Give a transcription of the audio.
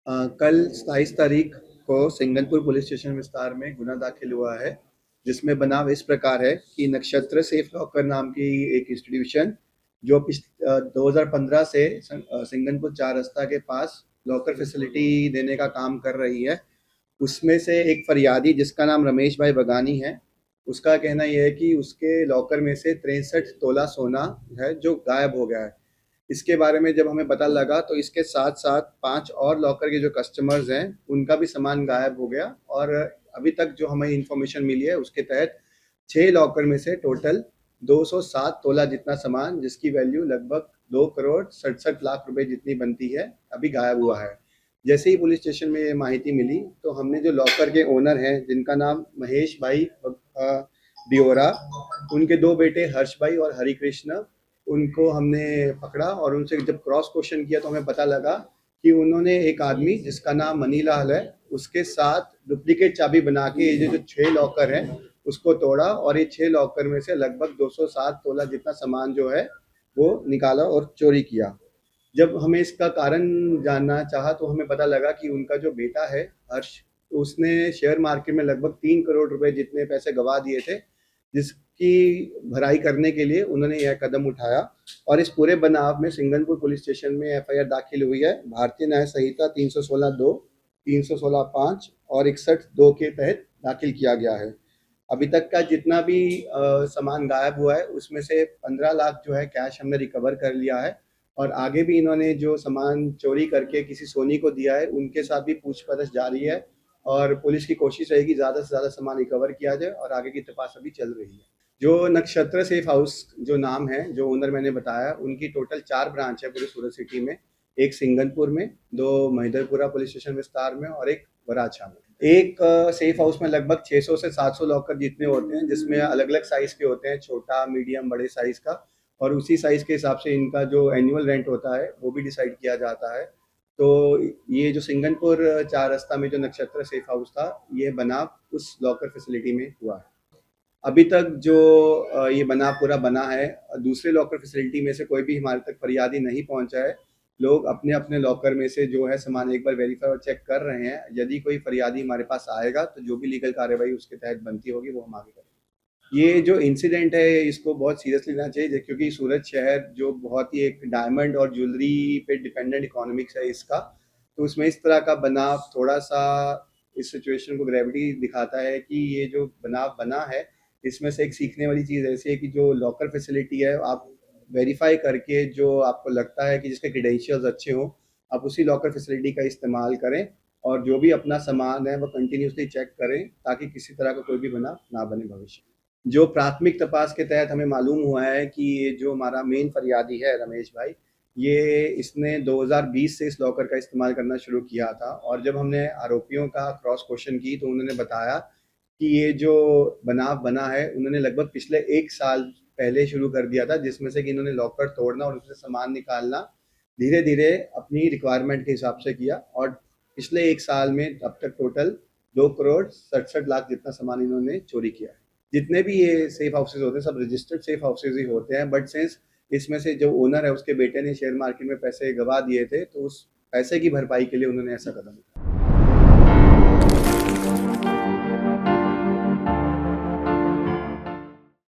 कल 27 तारीख को सिंगनपुर पुलिस स्टेशन विस्तार में गुना दाखिल हुआ है, जिसमें बनाव इस प्रकार है कि नक्षत्र सेफ लॉकर नाम की एक इंस्टीट्यूशन जो 2015 से सिंगनपुर चार रास्ता के पास लॉकर फैसिलिटी देने का काम कर रही है। उसमें से एक फरियादी जिसका नाम रमेश भाई बगानी है, उसका कहना यह है कि उसके लॉकर में से 63 तोला सोना है जो गायब हो गया है। इसके बारे में जब हमें पता लगा तो इसके साथ साथ 5 और लॉकर के जो कस्टमर्स हैं उनका भी सामान गायब हो गया, और अभी तक जो हमें इंफॉर्मेशन मिली है उसके तहत 6 लॉकर में से टोटल 207 तोला जितना सामान, जिसकी वैल्यू लगभग 2 करोड़ 67 लाख रुपए जितनी बनती है, अभी गायब हुआ है। जैसे ही पुलिस स्टेशन में ये माहिती मिली तो हमने जो लॉकर के ओनर हैं जिनका नाम महेश भाई डियोरा, उनके दो बेटे हर्ष भाई और हरि कृष्ण, उनको हमने पकड़ा और उनसे जब क्रॉस क्वेश्चन किया तो हमें पता लगा कि उन्होंने एक आदमी जिसका नाम मनीलाल है उसके साथ डुप्लीकेट चाबी बना के ये जो 6 लॉकर है उसको तोड़ा, और ये 6 लॉकर में से लगभग 207 तोला जितना सामान जो है वो निकाला और चोरी किया। जब हमें इसका कारण जानना चाहा तो हमें पता लगा कि उनका जो बेटा है हर्ष, तो उसने शेयर मार्केट में लगभग 3 करोड़ रुपए जितने पैसे गवा दिए थे, जिसकी भराई करने के लिए उन्होंने यह कदम उठाया। और इस पूरे बनाव में सिंगनपुर पुलिस स्टेशन में एफआईआर दाखिल हुई है भारतीय न्याय संहिता 316(2), 316(5) और 61(2) के तहत दाखिल किया गया है। अभी तक का जितना भी सामान गायब हुआ है उसमें से 15 लाख जो है कैश हमने रिकवर कर लिया है, और आगे भी इन्होंने जो सामान चोरी करके किसी सोनी को दिया है उनके साथ भी पूछपरछ जारी है, और पुलिस की कोशिश रहेगी ज़्यादा से ज़्यादा सामान रिकवर किया जाए, और आगे की तपास अभी चल रही है। जो नक्षत्र सेफ हाउस जो नाम है, जो ओनर मैंने बताया, उनकी टोटल 4 ब्रांच है पूरे सूरत सिटी में। एक सिंगनपुर में, 2 महिदरपुरा पुलिस स्टेशन विस्तार में और एक वराछा में। एक सेफ हाउस में लगभग 600 से 700 लॉकर जितने होते हैं, जिसमें अलग-अलग साइज़ के होते हैं, छोटा, मीडियम, बड़े साइज़ का, और उसी साइज़ के हिसाब से इनका जो एनुअल रेंट होता है वो भी डिसाइड किया जाता है। तो ये जो सिंगनपुर चार रास्ता में जो नक्षत्र सेफ हाउस था, ये बनाव उस लॉकर फैसिलिटी में हुआ है। अभी तक जो ये बना पूरा बना है, दूसरे लॉकर फैसिलिटी में से कोई भी हमारे तक फरियादी नहीं पहुंचा है। लोग अपने अपने लॉकर में से जो है सामान एक बार वेरीफाई और चेक कर रहे हैं। यदि कोई फरियादी हमारे पास आएगा तो जो भी लीगल कार्रवाई उसके तहत बनती होगी वो हम आगे करेंगे। ये जो इंसिडेंट है इसको बहुत सीरियसली लेना चाहिए, क्योंकि सूरत शहर जो बहुत ही एक डायमंड और ज्वेलरी पे डिपेंडेंट इकोनॉमिक्स है इसका, तो उसमें इस तरह का बनाव थोड़ा सा इस सिचुएशन को ग्रेविटी दिखाता है कि ये जो बनाव बना है इसमें से एक सीखने वाली चीज़ ऐसी है कि जो लॉकर फैसिलिटी है आप वेरीफाई करके जो आपको लगता है कि जिसके क्रेडेंशियल्स अच्छे हों, आप उसी लॉकर फैसिलिटी का इस्तेमाल करें, और जो भी अपना सामान है वो कंटिन्यूसली चेक करें ताकि किसी तरह का कोई भी बनाव ना बने भविष्य में। जो प्राथमिक तपास के तहत हमें मालूम हुआ है कि ये जो हमारा मेन फरियादी है रमेश भाई, ये इसने 2020 से इस लॉकर का इस्तेमाल करना शुरू किया था, और जब हमने आरोपियों का क्रॉस क्वेश्चन की तो उन्होंने बताया कि ये जो बनाव बना है उन्होंने लगभग पिछले 1 साल पहले शुरू कर दिया था, जिसमें से कि इन्होंने लॉकर तोड़ना और उससे सामान निकालना धीरे धीरे अपनी रिक्वायरमेंट के हिसाब से किया, और पिछले 1 साल में अब तक टोटल 2 करोड़ 67 लाख जितना सामान इन्होंने चोरी किया है। जितने भी ये सेफ हाउसेज होते हैं सब रजिस्टर्ड सेफ हाउसेज ही होते हैं, बट सिंस इसमें से जो ओनर है उसके बेटे ने शेयर मार्केट में पैसे गवा दिए थे तो उस पैसे की भरपाई के लिए उन्होंने ऐसा कदम उठाया।